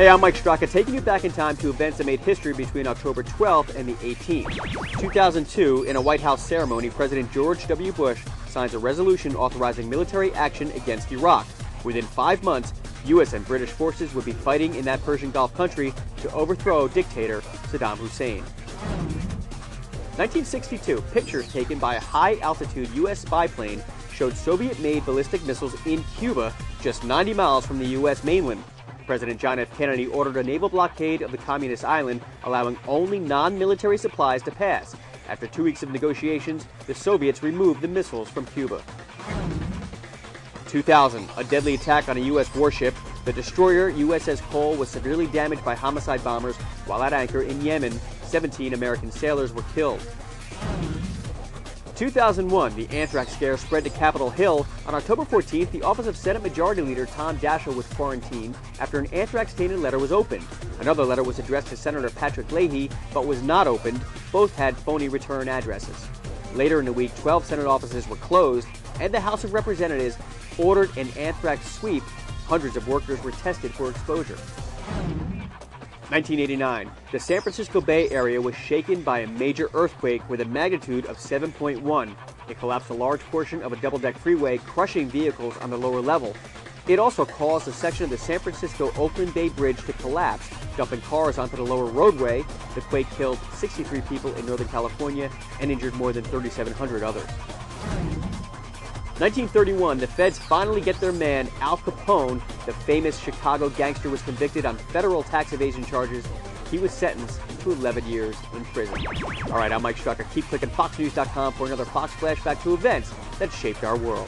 Hey, I'm Mike Straka, taking you back in time to events that made history between October 12th and the 18th. 2002, in a White House ceremony, President George W. Bush signs a resolution authorizing military action against Iraq. Within 5 months, U.S. and British forces would be fighting in that Persian Gulf country to overthrow dictator Saddam Hussein. 1962, pictures taken by a high-altitude U.S. spy plane showed Soviet-made ballistic missiles in Cuba, just 90 miles from the U.S. mainland. President John F. Kennedy ordered a naval blockade of the communist island, allowing only non-military supplies to pass. After 2 weeks of negotiations, the Soviets removed the missiles from Cuba. 2000, a deadly attack on a U.S. warship. The destroyer USS Cole was severely damaged by homicide bombers while at anchor in Yemen. 17 American sailors were killed. 2001, the anthrax scare spread to Capitol Hill. On October 14th, the office of Senate Majority Leader Tom Daschle was quarantined after an anthrax-tainted letter was opened. Another letter was addressed to Senator Patrick Leahy, but was not opened. Both had phony return addresses. Later in the week, 12 Senate offices were closed, and the House of Representatives ordered an anthrax sweep. Hundreds of workers were tested for exposure. 1989, the San Francisco Bay Area was shaken by a major earthquake with a magnitude of 7.1. It collapsed a large portion of a double-deck freeway, crushing vehicles on the lower level. It also caused a section of the San Francisco-Oakland Bay Bridge to collapse, dumping cars onto the lower roadway. The quake killed 63 people in Northern California and injured more than 3,700 others. 1931, the feds finally get their man, Al Capone. The famous Chicago gangster was convicted on federal tax evasion charges. He was sentenced to 11 years in prison. All right, I'm Mike Straka. Keep clicking FoxNews.com for another Fox flashback to events that shaped our world.